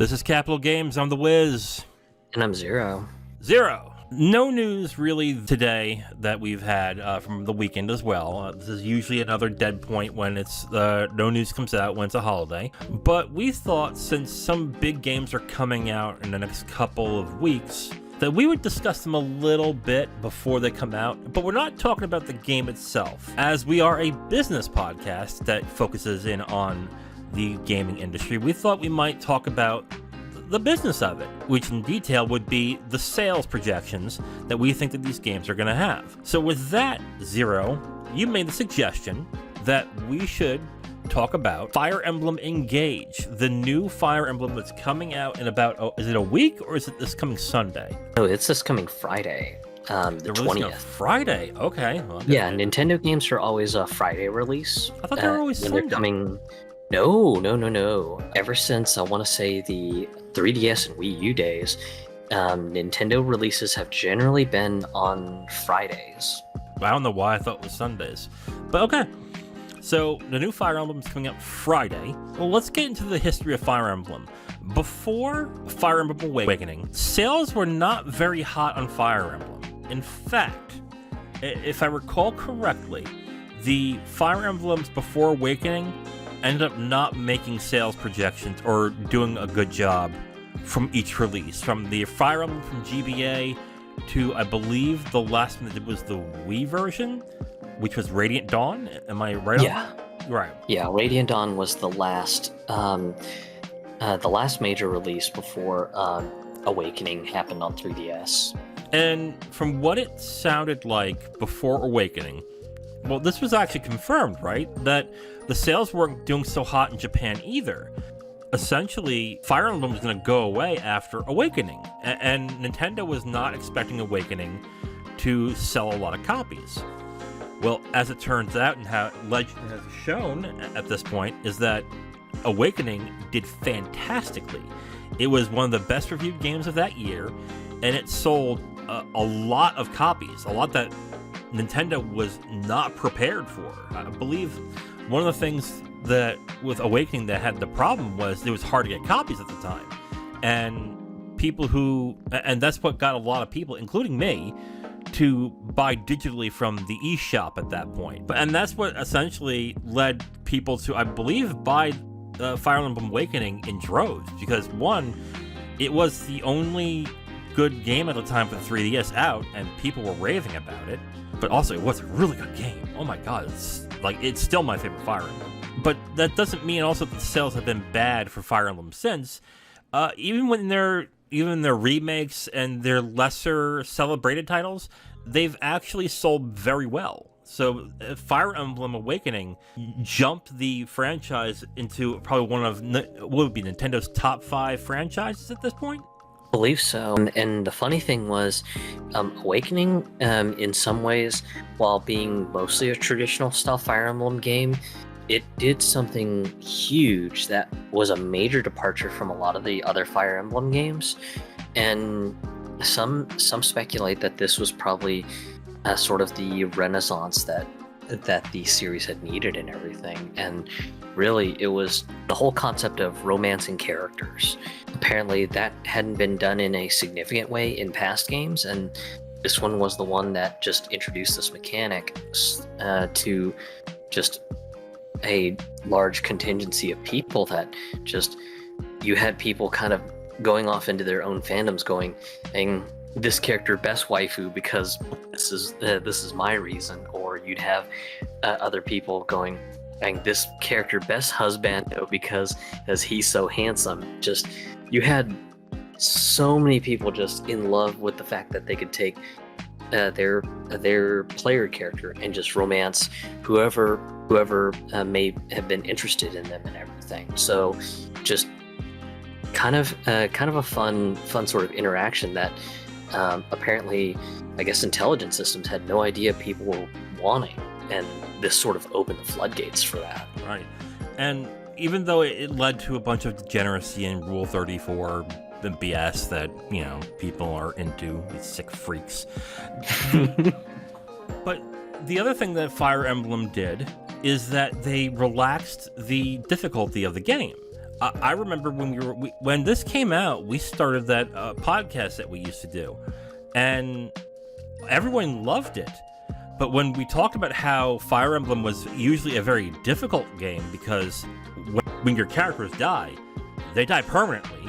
This is Capital Games. I'm the Wiz. And I'm Zero. Zero. No news really today that we've had from the weekend as well. This is usually another dead point when it's no news comes out when it's a holiday. But we thought since some big games are coming out in the next couple of weeks, that we would discuss them a little bit before they come out, but we're not talking about the game itself, as we are a business podcast that focuses in on the gaming industry. We thought we might talk about the business of it, which in detail would be the sales projections that we think that these games are going to have. So with that, Zero, you made the suggestion that we should talk about Fire Emblem Engage, the new Fire Emblem that's coming out in about, is it a week or is it this coming Sunday? No, it's this coming Friday, the 20th. Friday, okay. Well, yeah, Nintendo games are always a Friday release. I thought they were always Sunday. They're coming. No. Ever since, I want to say, the 3DS and Wii U days, Nintendo releases have generally been on Fridays. I don't know why I thought it was Sundays, but okay. So, the new Fire Emblem is coming out Friday. Well, let's get into the history of Fire Emblem. Before Fire Emblem Awakening, sales were not very hot on Fire Emblem. In fact, if I recall correctly, the Fire Emblems before Awakening ended up not making sales projections or doing a good job from each release. From the Fire Emblem from GBA to, I believe, the last one that did was the Wii version, which was Radiant Dawn. Am I right? Yeah. Right. Yeah, Radiant Dawn was the last major release before Awakening happened on 3DS. And from what it sounded like before Awakening, well, this was actually confirmed, right? That the sales weren't doing so hot in Japan either. Essentially, Fire Emblem was going to go away after Awakening, and Nintendo was not expecting Awakening to sell a lot of copies. Well, as it turns out, and how legend has shown at this point, is that Awakening did fantastically. It was one of the best reviewed games of that year, and it sold a lot of copies, a lot that Nintendo was not prepared for. I believe one of the things that with Awakening that had the problem was it was hard to get copies at the time. And people and that's what got a lot of people, including me, to buy digitally from the eShop at that point. And that's what essentially led people to, I believe, buy Fire Emblem Awakening in droves. Because one, it was the only good game at the time for the 3DS out, and people were raving about it. But also, it was a really good game. Oh my god, it's still my favorite Fire Emblem. But that doesn't mean also that the sales have been bad for Fire Emblem since. Even their remakes and their lesser celebrated titles, they've actually sold very well. So Fire Emblem Awakening jumped the franchise into probably one of what would be Nintendo's top 5 franchises at this point. I believe so. And the funny thing was, Awakening, in some ways, while being mostly a traditional style Fire Emblem game, it did something huge that was a major departure from a lot of the other Fire Emblem games. And some speculate that this was probably sort of the renaissance that the series had needed and everything. And really, it was the whole concept of romancing characters. Apparently, that hadn't been done in a significant way in past games, and this one was the one that just introduced this mechanic to just a large contingency of people that just, you had people kind of going off into their own fandoms going, this character best waifu because this is my reason, or you'd have other people going, this character best husband because as he's so handsome. Just, you had so many people just in love with the fact that they could take their player character and just romance whoever may have been interested in them and everything. So just kind of a fun sort of interaction that apparently, I guess, intelligence systems had no idea people were wanting, and this sort of opened the floodgates for that. Right. And even though it led to a bunch of degeneracy in Rule 34, the BS that, people are into, these sick freaks. But the other thing that Fire Emblem did is that they relaxed the difficulty of the game. I remember when this came out, we started that podcast that we used to do, and everyone loved it. But when we talked about how Fire Emblem was usually a very difficult game because when your characters die, they die permanently.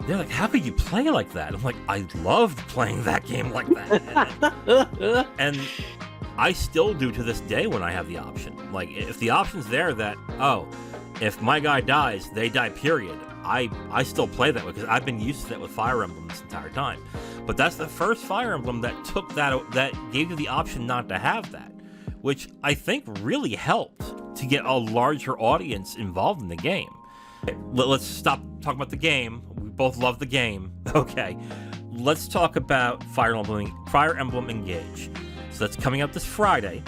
They're like, how could you play like that? I'm like, I loved playing that game like that. And I still do to this day when I have the option. Like, if the option's there that, oh, if my guy dies, they die, period. I still play that because I've been used to that with Fire Emblem this entire time. But that's the first Fire Emblem that took that gave you the option not to have that, which I think really helped to get a larger audience involved in the game. Let's stop talking about the game. We both love the game. Okay, let's talk about Fire Emblem Engage. So that's coming out this Friday.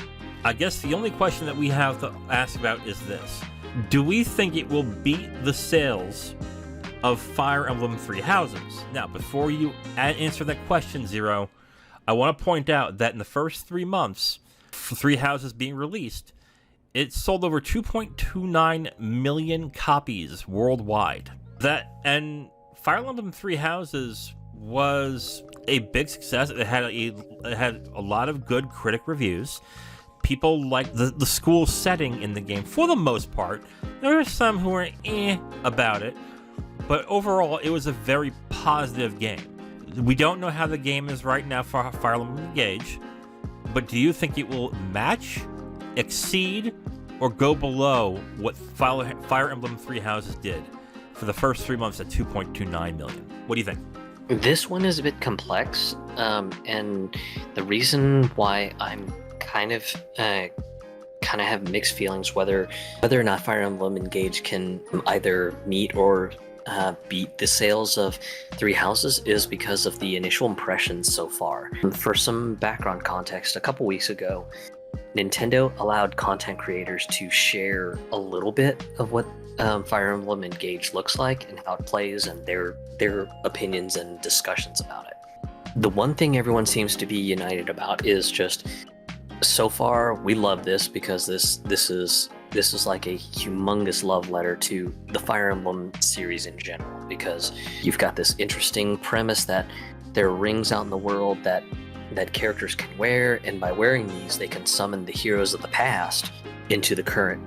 I guess the only question that we have to ask about is this. Do we think it will beat the sales of Fire Emblem Three Houses? Now, before you answer that question, Zero, I want to point out that in the first 3 months, for Three Houses being released, it sold over 2.29 million copies worldwide. And Fire Emblem Three Houses was a big success. It had a lot of good critic reviews. People liked the school setting in the game for the most part. There were some who were about it, but overall it was a very positive game. We don't know how the game is right now for Fire Emblem Engage, but do you think it will match, exceed, or go below what Fire Emblem Three Houses did for the first 3 months at 2.29 million? What do you think? This one is a bit complex, and the reason why I'm kind of have mixed feelings whether or not Fire Emblem Engage can either meet or beat the sales of Three Houses is because of the initial impressions so far. For some background context, a couple weeks ago, Nintendo allowed content creators to share a little bit of what Fire Emblem Engage looks like and how it plays and their opinions and discussions about it. The one thing everyone seems to be united about is just, so far we love this because this is like a humongous love letter to the Fire Emblem series in general, because you've got this interesting premise that there are rings out in the world that characters can wear, and by wearing these they can summon the heroes of the past into the current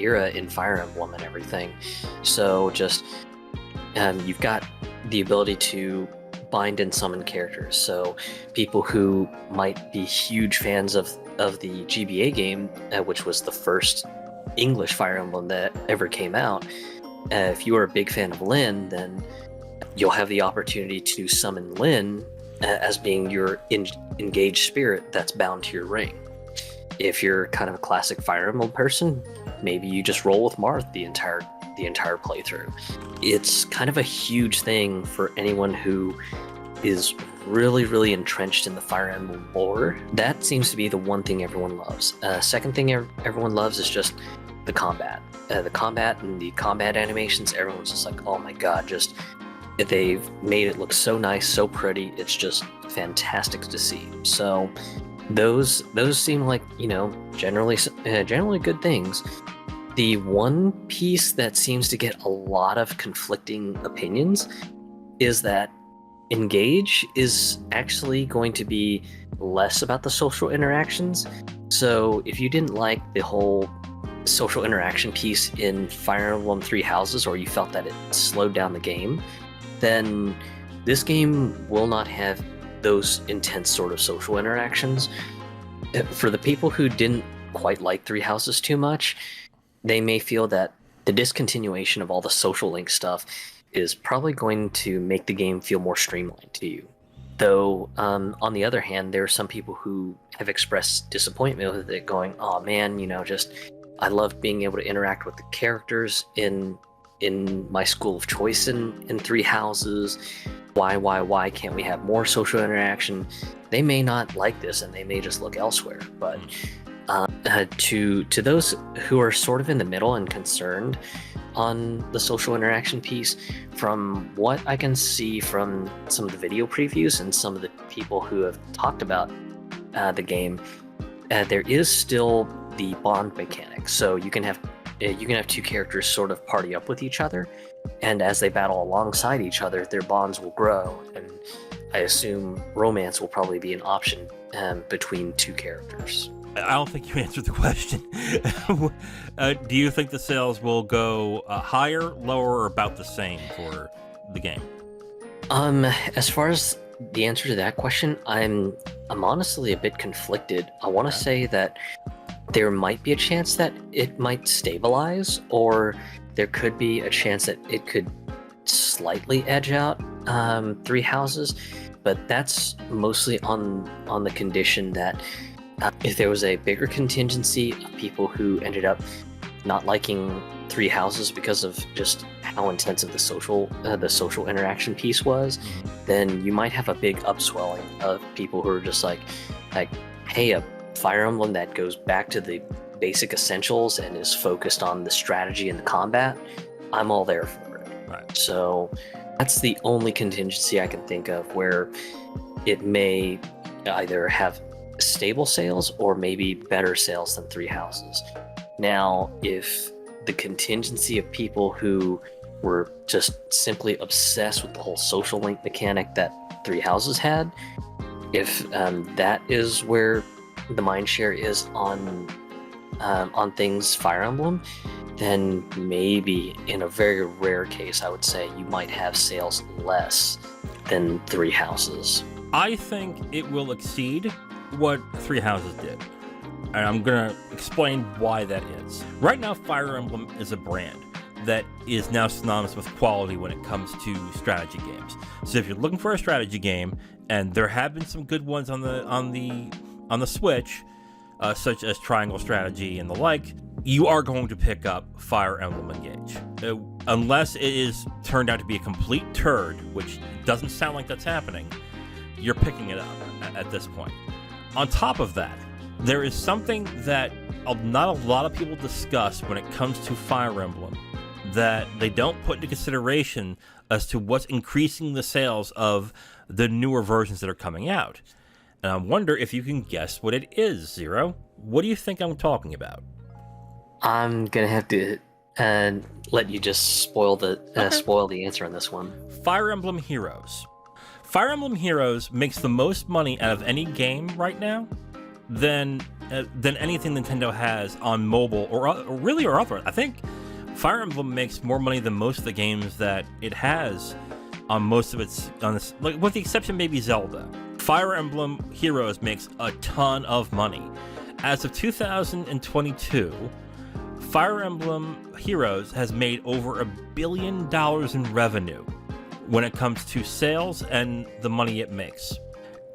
era in Fire Emblem and everything. So just you've got the ability to bind and summon characters. So people who might be huge fans of the GBA game, which was the first English Fire Emblem that ever came out, if you are a big fan of Lyn, then you'll have the opportunity to summon Lyn as being your engaged spirit that's bound to your ring. If you're kind of a classic Fire Emblem person, maybe you just roll with Marth the entire playthrough. It's kind of a huge thing for anyone who is really, really entrenched in the Fire Emblem lore. That seems to be the one thing everyone loves. Second thing everyone loves is just the combat. The combat and the combat animations, everyone's just like, oh my god, just they've made it look so nice, so pretty. It's just fantastic to see. So those seem like, generally good things. The one piece that seems to get a lot of conflicting opinions is that Engage is actually going to be less about the social interactions. So if you didn't like the whole social interaction piece in Fire Emblem Three Houses, or you felt that it slowed down the game, then this game will not have those intense sort of social interactions. For the people who didn't quite like Three Houses too much, they may feel that the discontinuation of all the social link stuff is probably going to make the game feel more streamlined to you. Though, on the other hand, there are some people who have expressed disappointment with it, going, oh man, I loved being able to interact with the characters in my school of choice in Three Houses. Why can't we have more social interaction? They may not like this and they may just look elsewhere, but to those who are sort of in the middle and concerned on the social interaction piece, from what I can see from some of the video previews and some of the people who have talked about the game, there is still the bond mechanic. So you can have you can have two characters sort of party up with each other, and as they battle alongside each other, their bonds will grow, and I assume romance will probably be an option between two characters. I don't think you answered the question. Do you think the sales will go higher, lower, or about the same for the game? As far as the answer to that question, I'm honestly a bit conflicted. I want to say that there might be a chance that it might stabilize, or there could be a chance that it could slightly edge out Three Houses, but that's mostly on the condition that if there was a bigger contingency of people who ended up not liking Three Houses because of just how intensive the social interaction piece was, then you might have a big upswelling of people who are just like, hey, a Fire Emblem that goes back to the basic essentials and is focused on the strategy and the combat, I'm all there for it. Right. So that's the only contingency I can think of where it may either have stable sales or maybe better sales than Three Houses. Now, if the contingency of people who were just simply obsessed with the whole social link mechanic that Three Houses had, if that is where the mindshare is on things Fire Emblem, then maybe in a very rare case, I would say you might have sales less than Three Houses. I think it will exceed what Three Houses did. And I'm going to explain why that is. Right now, Fire Emblem is a brand that is now synonymous with quality when it comes to strategy games. So if you're looking for a strategy game, and there have been some good ones on the Switch, such as Triangle Strategy and the like, you are going to pick up Fire Emblem Engage. Unless it is turned out to be a complete turd, which doesn't sound like that's happening, you're picking it up at this point. On top of that, there is something that not a lot of people discuss when it comes to Fire Emblem that they don't put into consideration as to what's increasing the sales of the newer versions that are coming out. And I wonder if you can guess what it is, Zero. What do you think I'm talking about? I'm gonna have to let you just spoil the answer on this one. Fire Emblem Heroes. Fire Emblem Heroes makes the most money out of any game right now than anything Nintendo has on mobile or other. I think Fire Emblem makes more money than most of the games that it has on most of its like with the exception maybe Zelda. Fire Emblem Heroes makes a ton of money. As of 2022, Fire Emblem Heroes has made over $1 billion in revenue when it comes to sales and the money it makes.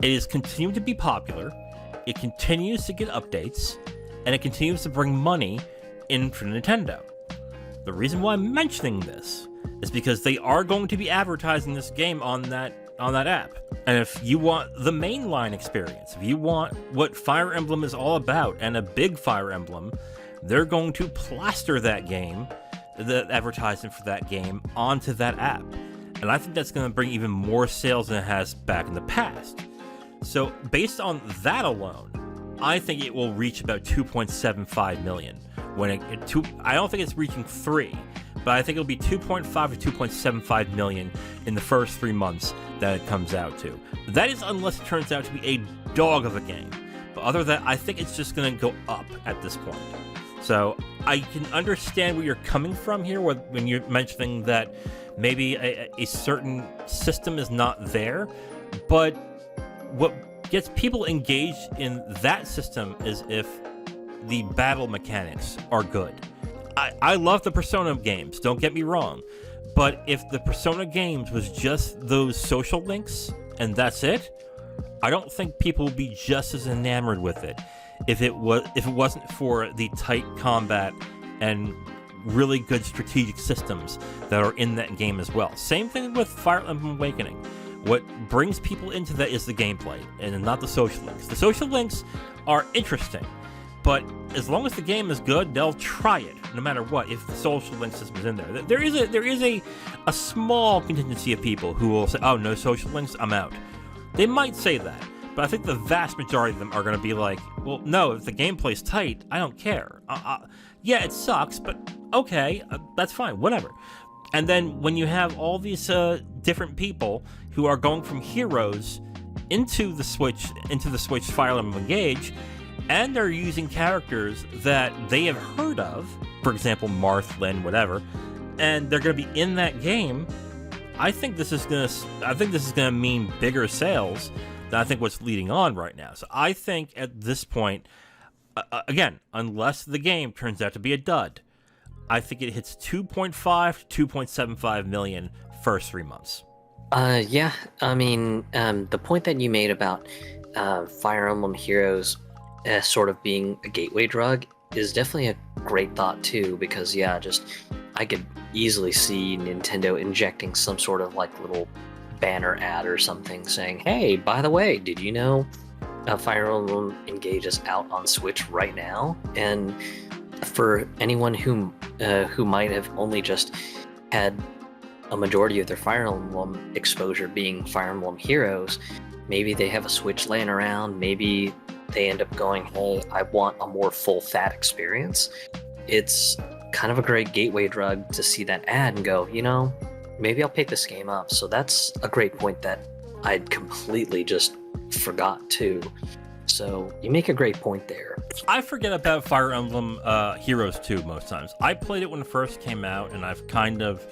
It is continuing to be popular, it continues to get updates, and it continues to bring money in for Nintendo. The reason why I'm mentioning this is because they are going to be advertising this game on that app. And if you want the mainline experience, if you want what Fire Emblem is all about and a big Fire Emblem, they're going to plaster that game, the advertisement for that game, onto that app. And I think that's going to bring even more sales than it has back in the past. So based on that alone, I think it will reach about 2.75 million. I don't think it's reaching 3, but I think it'll be 2.5 to 2.75 million in the first 3 months that it comes out to. That is unless it turns out to be a dog of a game. But other than that, I think it's just going to go up at this point. So I can understand where you're coming from here when you're mentioning that maybe a certain system is not there, but what gets people engaged in that system is if the battle mechanics are good. I love the Persona games, don't get me wrong, but if the Persona games was just those social links and that's it, I don't think people would be just as enamored with it if it wasn't for the tight combat and really good strategic systems that are in that game as well. Same thing with Fire Emblem Awakening. What brings people into that is the gameplay and not the social links. The social links are interesting, but as long as the game is good, they'll try it no matter what. If the social link system is in there, there is a small contingency of people who will say, "Oh, no social links, I'm out." They might say that, but I think the vast majority of them are going to be like, "Well, no, if the gameplay's tight, I don't care. Yeah, it sucks, but okay, that's fine, whatever. And then when you have all these different people who are going from Heroes into the Switch Fire Emblem Engage, and they're using characters that they have heard of, for example, Marth, Lyn, whatever, and they're going to be in that game. I think this is gonna mean bigger sales than I think what's leading on right now. So I think at this point, again, unless the game turns out to be a dud, I think it hits 2.5 to 2.75 million first 3 months. Yeah, I mean, the point that you made about Fire Emblem Heroes sort of being a gateway drug is definitely a great thought too, because yeah, just I could easily see Nintendo injecting some sort of like little banner ad or something saying, hey, by the way, did you know Fire Emblem Engage is out on Switch right now? And for anyone who might have only just had a majority of their Fire Emblem exposure being Fire Emblem Heroes, maybe they have a Switch laying around, maybe they end up going, hey, I want a more full-fat experience. It's kind of a great gateway drug to see that ad and go, maybe I'll pick this game up. So that's a great point that I'd completely just forgot too. So you make a great point there. I forget about Fire Emblem Heroes 2 most times. I played it when it first came out, and I've kind of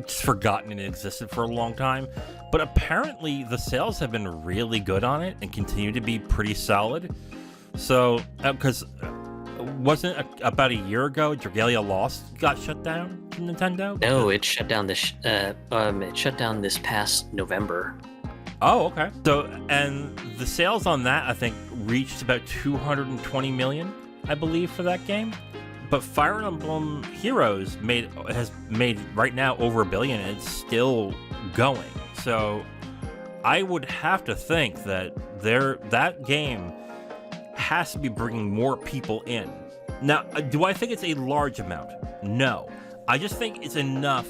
just forgotten it existed for a long time. But apparently the sales have been really good on it and continue to be pretty solid. So, because wasn't it about a year ago Dragalia Lost got shut down from Nintendo? No, it shut down this past November. Oh, okay. So, and the sales on that, I think, reached about 220 million, I believe, for that game. But Fire Emblem Heroes has made right now over $1 billion, and it's still going. So, I would have to think that that game has to be bringing more people in. Now, do I think it's a large amount? No. I just think it's enough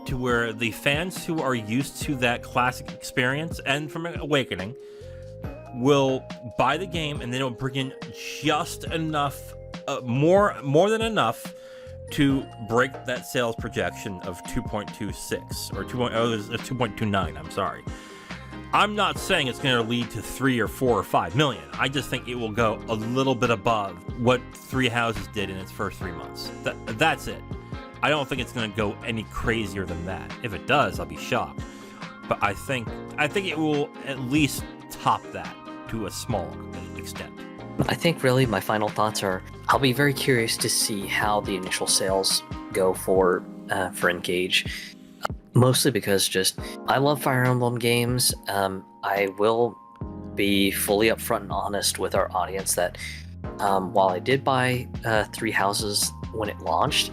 to where the fans who are used to that classic experience and from Awakening will buy the game, and then it'll bring in just enough, more than enough to break that sales projection of 2.26 or 2.29. I'm sorry. I'm not saying it's going to lead to 3 or 4 or 5 million. I just think it will go a little bit above what Three Houses did in its first 3 months. That's it. I don't think it's going to go any crazier than that. If it does, I'll be shocked. But I think it will at least top that to a small extent. I think really my final thoughts are I'll be very curious to see how the initial sales go for Engage. Mostly because just I love Fire Emblem games. I will be fully upfront and honest with our audience that while I did buy Three Houses when it launched,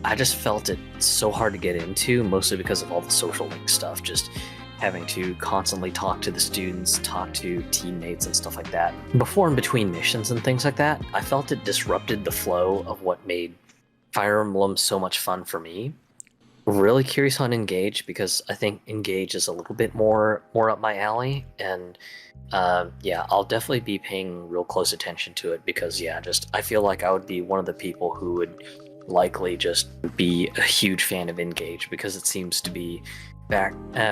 I just felt it so hard to get into, mostly because of all the social link stuff, just having to constantly talk to the students, talk to teammates and stuff like that. Before and between missions and things like that, I felt it disrupted the flow of what made Fire Emblem so much fun for me. Really curious on Engage, because I think Engage is a little bit more up my alley, and yeah, I'll definitely be paying real close attention to it, because yeah, just I feel like I would be one of the people who would likely just be a huge fan of Engage, because it seems to be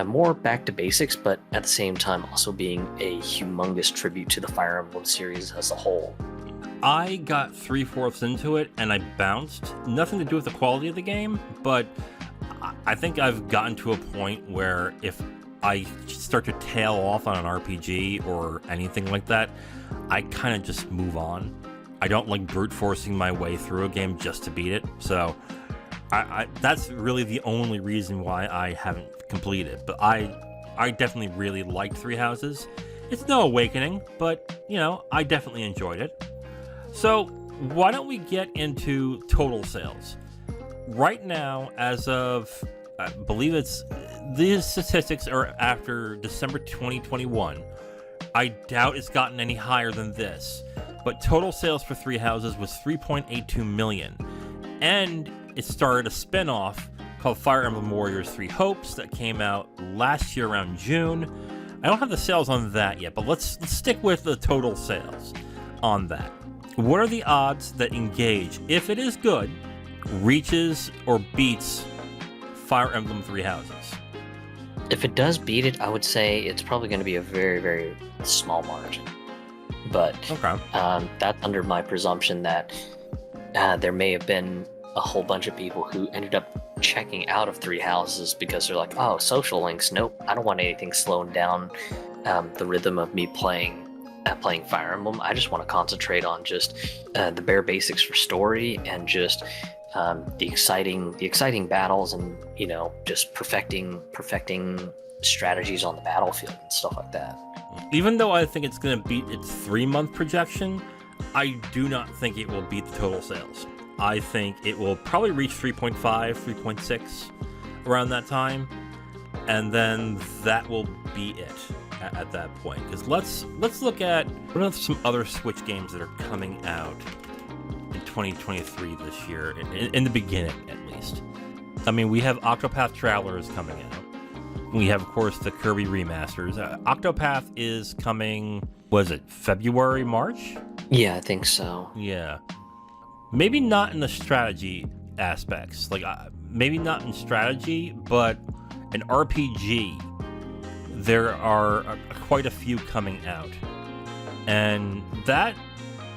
more back to basics, but at the same time also being a humongous tribute to the Fire Emblem series as a whole. I got 3/4 into it and I bounced. Nothing to do with the quality of the game, but I think I've gotten to a point where if I start to tail off on an RPG or anything like that, I kind of just move on. I don't like brute forcing my way through a game just to beat it. So that's really the only reason why I haven't completed. But I definitely really liked Three Houses. It's no Awakening, but I definitely enjoyed it. So why don't we get into total sales? Right now, as of, I believe these statistics are after December 2021. I doubt it's gotten any higher than this, but total sales for Three Houses was 3.82 million. And it started a spin-off called Fire Emblem Warriors 3 Hopes that came out last year around June. I don't have the sales on that yet, but let's stick with the total sales on that. What are the odds that Engage, if it is good, reaches or beats Fire Emblem Three Houses? If it does beat it, I would say it's probably going to be a very, very small margin. But Okay. that's under my presumption that there may have been a whole bunch of people who ended up checking out of Three Houses because they're like, oh, social links, nope, I don't want anything slowing down the rhythm of me playing Fire Emblem. I just want to concentrate on just the bare basics for story and just the exciting battles and just perfecting strategies on the battlefield and stuff like that. Even though I think it's going to beat its 3-month projection, I do not think it will beat the total sales. I think it will probably reach 3.5, 3.6 around that time, and then that will be it at that point. Because let's look at what are some other Switch games that are coming out in 2023 this year, in the beginning at least. I mean, we have Octopath Travelers coming out. We have, of course, the Kirby remasters. Octopath is coming, was it February, March? Yeah, I think so. Yeah. Maybe not in the strategy aspects. Like, maybe not in strategy, but an RPG. There are quite a few coming out. And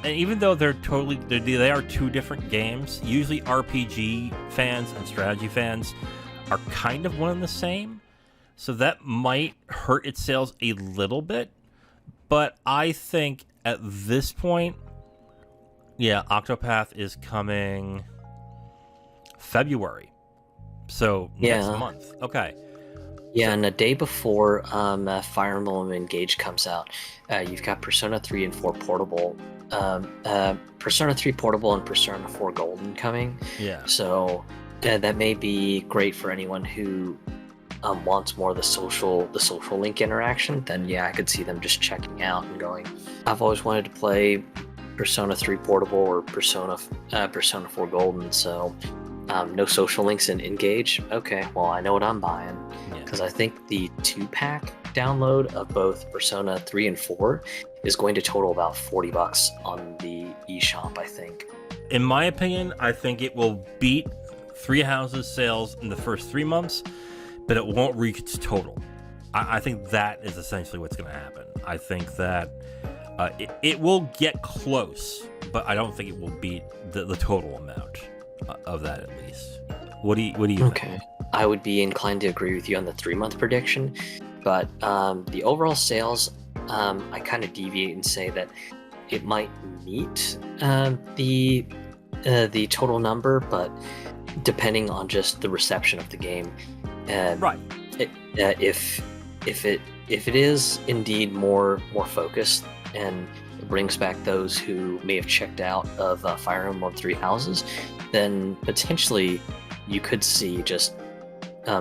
even though they are two different games, usually RPG fans and strategy fans are kind of one and the same. So that might hurt its sales a little bit. But I think at this point, yeah, Octopath is coming February. So next month. Okay. Yeah, and a day before Fire Emblem Engage comes out, you've got Persona 3 and 4 Portable. Persona 3 Portable and Persona 4 Golden coming. Yeah. So that may be great for anyone who wants more of the social link interaction. Then yeah, I could see them just checking out and going, I've always wanted to play Persona 3 Portable or Persona 4 Golden, so no social links in Engage. Okay, well, I know what I'm buying. Because I think the 2-pack download of both Persona 3 and 4 is going to total about $40 on the eShop, I think. In my opinion, I think it will beat Three Houses sales in the first 3 months, but it won't reach its total. I think that is essentially what's going to happen. I think that it will get close, but I don't think it will beat the total amount of that at least. What do you think? Okay. I would be inclined to agree with you on the 3-month prediction, but the overall sales, I kind of deviate and say that it might meet the total number, but depending on just the reception of the game, right? If it is indeed more focused and it brings back those who may have checked out of Fire Emblem Three Houses, then potentially you could see just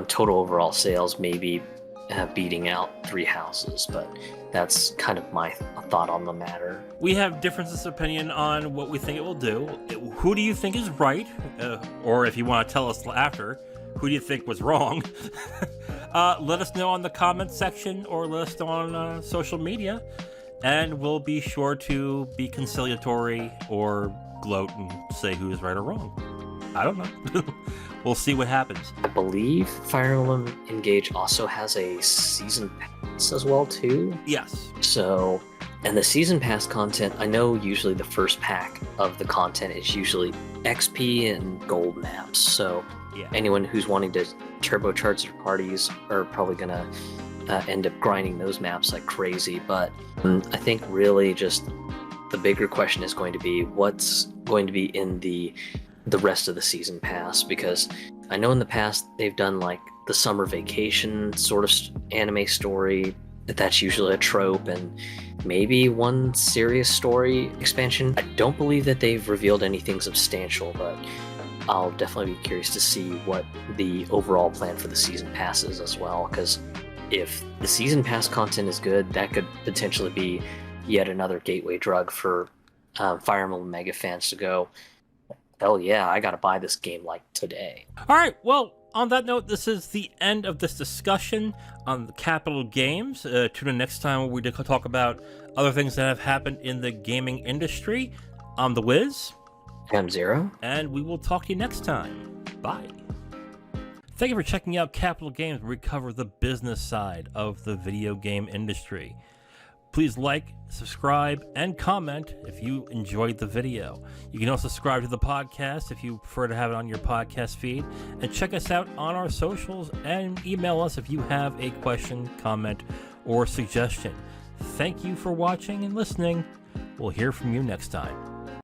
total overall sales maybe beating out Three Houses, but that's kind of my thought on the matter. We have differences of opinion on what we think it will do. Who do you think is right? Or if you want to tell us after, who do you think was wrong? Let us know on the comments section or let us know on social media, and we'll be sure to be conciliatory or gloat and say who is right or wrong. I don't know. We'll see what happens. I believe Fire Emblem Engage also has a season pass as well too. Yes. So, and the season pass content, I know usually the first pack of the content is usually XP and gold maps. So yeah, anyone who's wanting to turbocharge their parties are probably gonna end up grinding those maps like crazy. But I think really just the bigger question is going to be what's going to be in the rest of the season pass, because I know in the past they've done like the summer vacation sort of anime story, that's usually a trope, and maybe one serious story expansion. I don't believe that they've revealed anything substantial, but I'll definitely be curious to see what the overall plan for the season pass is as well, because if the season pass content is good, that could potentially be yet another gateway drug for Fire Emblem Mega fans to go, hell yeah, I gotta buy this game like today. All right, well, on that note, this is the end of this discussion on the Capital Games. Tune in next time where we talk about other things that have happened in the gaming industry. I'm The Wiz. I'm Zero. And we will talk to you next time. Bye. Thank you for checking out Capital Games, where we cover the business side of the video game industry. Please like, subscribe, and comment if you enjoyed the video. You can also subscribe to the podcast if you prefer to have it on your podcast feed. And check us out on our socials and email us if you have a question, comment, or suggestion. Thank you for watching and listening. We'll hear from you next time.